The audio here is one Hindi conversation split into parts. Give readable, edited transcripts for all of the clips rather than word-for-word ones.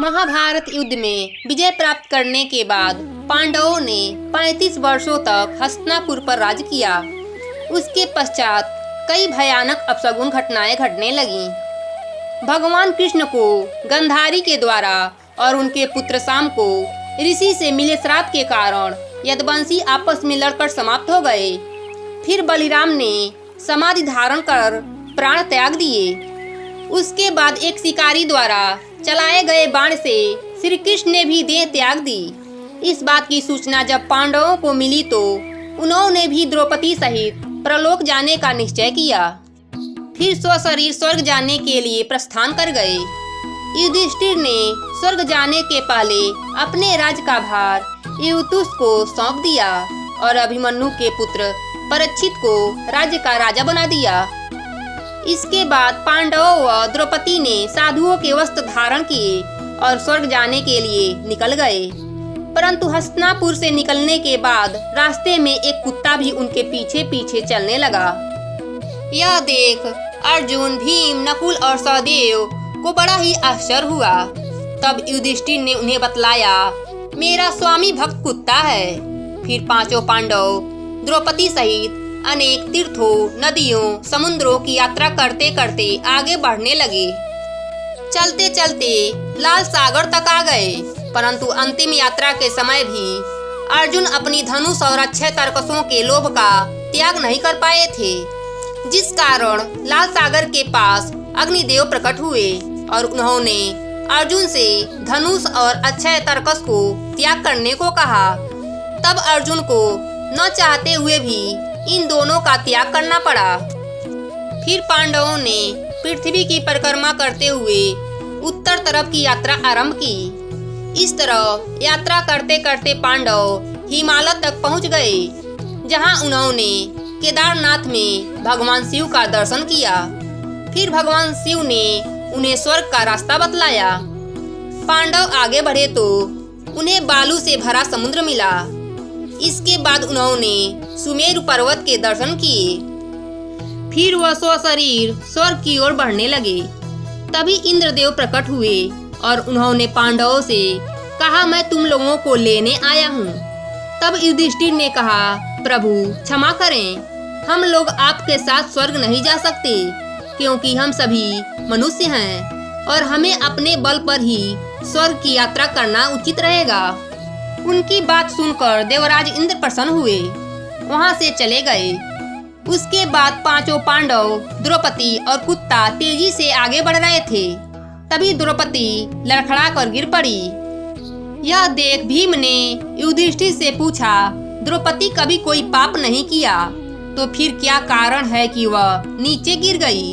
महाभारत युद्ध में विजय प्राप्त करने के बाद पांडवों ने 35 वर्षों तक हस्तिनापुर पर राज किया। उसके पश्चात कई भयानक अपशगुन घटनाएं घटने लगीं। भगवान कृष्ण को गंधारी के द्वारा और उनके पुत्र शाम को ऋषि से मिले श्राप के कारण यदुवंशी आपस में लड़कर समाप्त हो गए। फिर बलिराम ने समाधि धारण कर प्राण त्याग दिए। उसके बाद एक शिकारी द्वारा चलाए गए बाण से श्री कृष्ण ने भी देह त्याग दी। इस बात की सूचना जब पांडवों को मिली तो उन्होंने भी द्रौपदी सहित प्रलोक जाने का निश्चय किया। फिर स्वशरीर स्वर्ग जाने के लिए प्रस्थान कर गए। युधिष्ठिर ने स्वर्ग जाने के पहले अपने राज्य का भार युतुष को सौंप दिया और अभिमन्यु के पुत्र परीक्षित को राज्य का राजा बना दिया। इसके बाद पांडवों व द्रौपदी ने साधुओं के वस्त्र धारण किए और स्वर्ग जाने के लिए निकल गए। परंतु हस्तिनापुर से निकलने के बाद रास्ते में एक कुत्ता भी उनके पीछे पीछे चलने लगा। यह देख अर्जुन, भीम, नकुल और सहदेव को बड़ा ही आश्चर्य हुआ। तब युधिष्ठिर ने उन्हें बतलाया, मेरा स्वामी भक्त कुत्ता है। फिर पांचों पांडव द्रौपदी सहित अनेक तीर्थों, नदियों, समुद्रों की यात्रा करते करते आगे बढ़ने लगे। चलते चलते लाल सागर तक आ गए। परंतु अंतिम यात्रा के समय भी अर्जुन अपनी धनुष और अक्षय तरकसों के लोभ का त्याग नहीं कर पाए थे, जिस कारण लाल सागर के पास अग्निदेव प्रकट हुए और उन्होंने अर्जुन से धनुष और अक्षय तरकस को त्याग करने को कहा। तब अर्जुन को न चाहते हुए भी इन दोनों का त्याग करना पड़ा। फिर पांडवों ने पृथ्वी की परिक्रमा करते हुए उत्तर तरफ की यात्रा आरंभ की। इस तरह यात्रा करते करते पांडव हिमालय तक पहुंच गए, जहां उन्होंने केदारनाथ में भगवान शिव का दर्शन किया। फिर भगवान शिव ने उन्हें स्वर्ग का रास्ता बतलाया। पांडव आगे बढ़े तो उन्हें बालू से भरा समुद्र मिला। इसके बाद उन्होंने सुमेरु पर्वत के दर्शन किए। फिर वह स्वशरीर स्वर्ग की ओर बढ़ने लगे। तभी इंद्रदेव प्रकट हुए और उन्होंने पांडवों से कहा, मैं तुम लोगों को लेने आया हूँ। तब युधिष्ठिर ने कहा, प्रभु क्षमा करें, हम लोग आपके साथ स्वर्ग नहीं जा सकते, क्योंकि हम सभी मनुष्य हैं और हमें अपने बल पर ही स्वर्ग की यात्रा करना उचित रहेगा। उनकी बात सुनकर देवराज इंद्र प्रसन्न हुए, वहां से चले गए। उसके बाद पांचों पांडव, द्रौपदी और कुत्ता तेजी से आगे बढ़ रहे थे। तभी द्रौपदी लड़खड़ा कर गिर पड़ी। यह देख भीम ने युधिष्ठिर से पूछा, द्रौपदी कभी कोई पाप नहीं किया, तो फिर क्या कारण है कि वह नीचे गिर गई?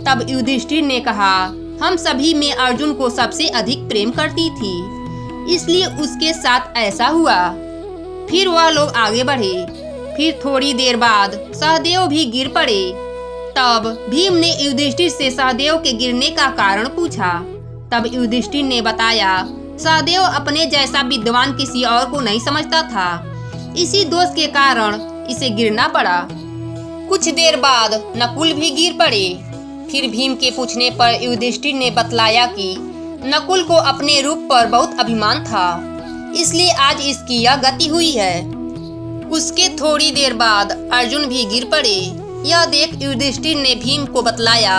तब युधिष्ठिर ने कहा, हम सभी में अर्जुन को सबसे अधिक प्रेम करती थी, इसलिए उसके साथ ऐसा हुआ। फिर वह लोग आगे बढ़े। फिर थोड़ी देर बाद सहदेव भी गिर पड़े। तब भीम ने युधिष्ठिर से सहदेव के गिरने का कारण पूछा। तब युधिष्ठिर ने बताया, सहदेव अपने जैसा विद्वान किसी और को नहीं समझता था, इसी दोष के कारण इसे गिरना पड़ा। कुछ देर बाद नकुल भी गिर पड़े। फिर भीम के पूछने पर युधिष्ठिर ने बतलाया कि नकुल को अपने रूप पर बहुत अभिमान था, इसलिए आज इसकी यह गति हुई है। उसके थोड़ी देर बाद अर्जुन भी गिर पड़े। यह देख युधिष्ठिर ने भीम को बतलाया,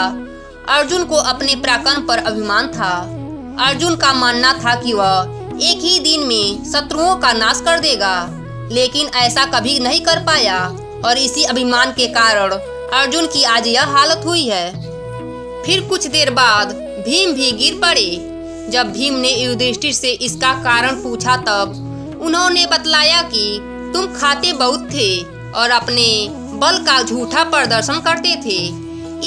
अर्जुन को अपने पराक्रम पर अभिमान था। अर्जुन का मानना था कि वह एक ही दिन में शत्रुओं का नाश कर देगा, लेकिन ऐसा कभी नहीं कर पाया और इसी अभिमान के कारण अर्जुन की आज यह हालत हुई है। फिर कुछ देर बाद भीम भी गिर पड़े। जब भीम ने युधिष्ठिर से इसका कारण पूछा तब उन्होंने बतलाया कि तुम खाते बहुत थे और अपने बल का झूठा प्रदर्शन करते थे,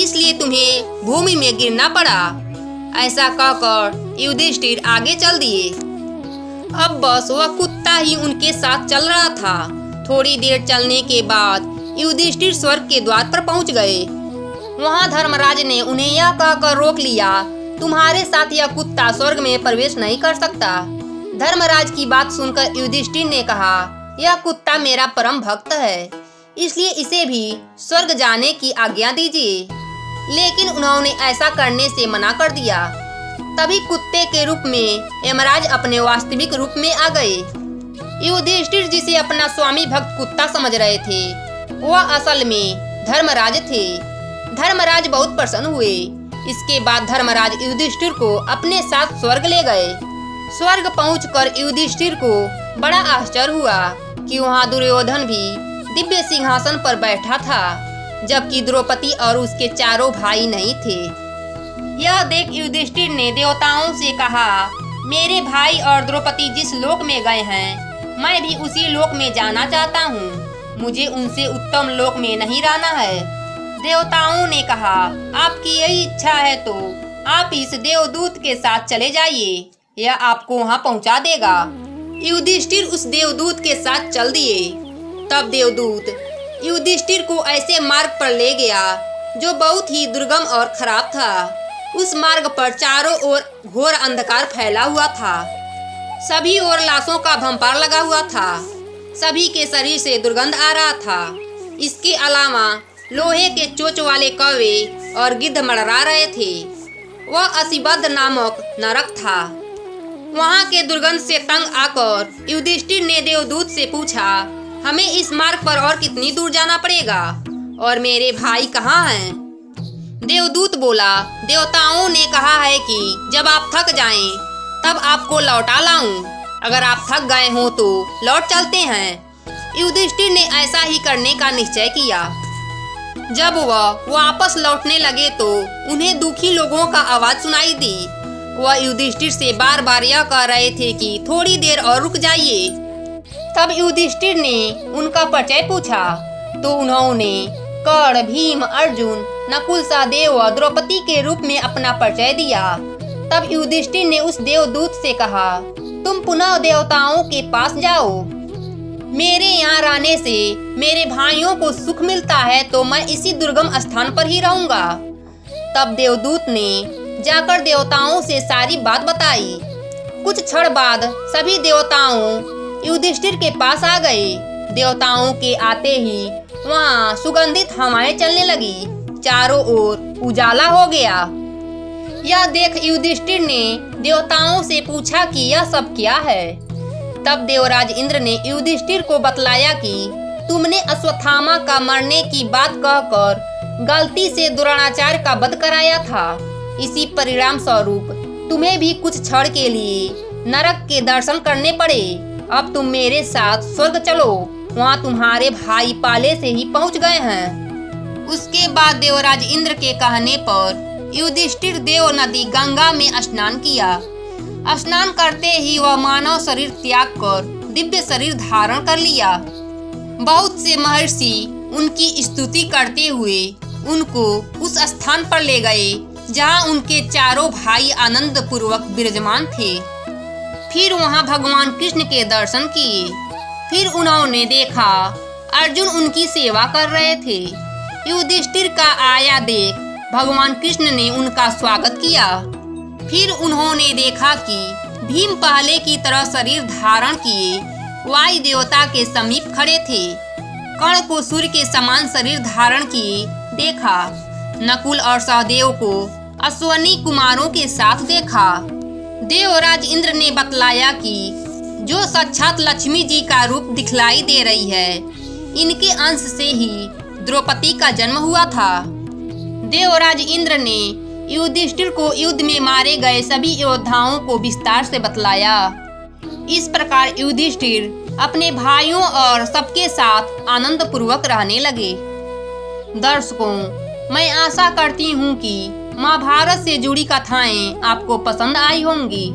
इसलिए तुम्हें भूमि में गिरना पड़ा। ऐसा कहकर युधिष्ठिर आगे चल दिए। अब बस वह कुत्ता ही उनके साथ चल रहा था। थोड़ी देर चलने के बाद युधिष्ठिर स्वर्ग के द्वार पर पहुंच गए। वहां धर्मराज ने उन्हें यह कहकर रोक लिया, तुम्हारे साथ यह कुत्ता स्वर्ग में प्रवेश नहीं कर सकता। धर्मराज की बात सुनकर युधिष्ठिर ने कहा, यह कुत्ता मेरा परम भक्त है, इसलिए इसे भी स्वर्ग जाने की आज्ञा दीजिए। लेकिन उन्होंने ऐसा करने से मना कर दिया। तभी कुत्ते के रूप में यमराज अपने वास्तविक रूप में आ गए। युधिष्ठिर जिसे अपना स्वामी भक्त कुत्ता समझ रहे थे, वह असल में धर्मराज थे। धर्मराज बहुत प्रसन्न हुए। इसके बाद धर्मराज युधिष्ठिर को अपने साथ स्वर्ग ले गए। स्वर्ग पहुंचकर युधिष्ठिर को बड़ा आश्चर्य हुआ कि वहां दुर्योधन भी दिव्य सिंहासन पर बैठा था, जबकि द्रौपदी और उसके चारों भाई नहीं थे। यह देख युधिष्ठिर ने देवताओं से कहा, मेरे भाई और द्रौपदी जिस लोक में गए हैं, मैं भी उसी लोक में जाना चाहता हूँ। मुझे उनसे उत्तम लोक में नहीं रहना है। देवताओं ने कहा, आपकी यही इच्छा है तो आप इस देवदूत के साथ चले जाइए, यह आपको वहाँ पहुँचा देगा। युधिष्ठिर उस देवदूत के साथ चल दिए। तब देवदूत युधिष्ठिर को ऐसे मार्ग पर ले गया जो बहुत ही दुर्गम और खराब था। उस मार्ग पर चारों ओर घोर अंधकार फैला हुआ था। सभी ओर लाशों का भंपार लगा हुआ था। सभी के शरीर से दुर्गंध आ रहा था। इसके अलावा लोहे के चोंच वाले कौवे और गिद्ध मड़रा रहे थे। वह असीबद्ध नामक नरक था। वहाँ के दुर्गंध से तंग आकर युधिष्ठिर ने देवदूत से पूछा, हमें इस मार्ग पर और कितनी दूर जाना पड़ेगा और मेरे भाई कहाँ हैं? देवदूत बोला, देवताओं ने कहा है कि जब आप थक जाएं, तब आपको लौटा लाऊं। अगर आप थक गए हो तो लौट चलते हैं। युधिष्ठिर ने ऐसा ही करने का निश्चय किया। जब वह वापस लौटने लगे तो उन्हें दुखी लोगों का आवाज सुनाई दी। वह युधिष्ठिर से बार बार यह कह रहे थे कि थोड़ी देर और रुक जाइए। तब युधिष्ठिर ने उनका परिचय पूछा तो उन्होंने कर्ण, भीम, अर्जुन, नकुल, सहदेव व द्रौपदी के रूप में अपना परिचय दिया। तब युधिष्ठिर ने उस देवदूत से कहा, तुम पुनः देवताओं के पास जाओ। मेरे यहाँ रहने से मेरे भाइयों को सुख मिलता है तो मैं इसी दुर्गम स्थान पर ही रहूंगा। तब देवदूत ने जाकर देवताओं से सारी बात बताई। कुछ क्षण बाद सभी देवताओं युधिष्ठिर के पास आ गए। देवताओं के आते ही वहाँ सुगंधित हवाएं चलने लगी। चारों ओर उजाला हो गया। यह देख युधिष्ठिर ने देवताओं से पूछा कि यह सब क्या है। तब देवराज इंद्र ने युधिष्ठिर को बतलाया कि तुमने अश्वत्थामा का मरने की बात कहकर गलती से द्रोणाचार्य का वध कराया था। इसी परिणाम स्वरूप तुम्हें भी कुछ क्षण के लिए नरक के दर्शन करने पड़े। अब तुम मेरे साथ स्वर्ग चलो, वहाँ तुम्हारे भाई पहले से ही पहुँच गए हैं। उसके बाद देवराज इंद्र के कहने पर युधिष्ठिर देव नदी गंगा में स्नान किया। स्नान करते ही वह मानव शरीर त्याग कर दिव्य शरीर धारण कर लिया। बहुत से महर्षि उनकी स्तुति करते हुए उनको उस स्थान पर ले गए जहाँ उनके चारों भाई आनंद पूर्वक विराजमान थे। फिर वहाँ भगवान कृष्ण के दर्शन किए। फिर उन्होंने देखा अर्जुन उनकी सेवा कर रहे थे। युधिष्ठिर का आया देख भगवान कृष्ण ने उनका स्वागत किया। फिर उन्होंने देखा कि भीम पहले की तरह शरीर धारण किए वायु देवता के समीप खड़े थे। कर्ण को सूर्य के समान शरीर धारण किए देखा। नकुल और सहदेव को अश्वनी कुमारों के साथ देखा। देवराज इंद्र ने बतलाया कि जो साक्षात लक्ष्मी जी का रूप दिखलाई दे रही है, इनके अंश से ही द्रौपदी का जन्म हुआ था। देवराज इंद्र ने युधिष्ठिर को युद्ध में मारे गए सभी योद्धाओं को विस्तार से बतलाया। इस प्रकार युधिष्ठिर अपने भाइयों और सबके साथ आनंद पूर्वक रहने लगे। दर्शकों, मैं आशा करती हूँ कि महाभारत से जुड़ी कथाएं आपको पसंद आई होंगी।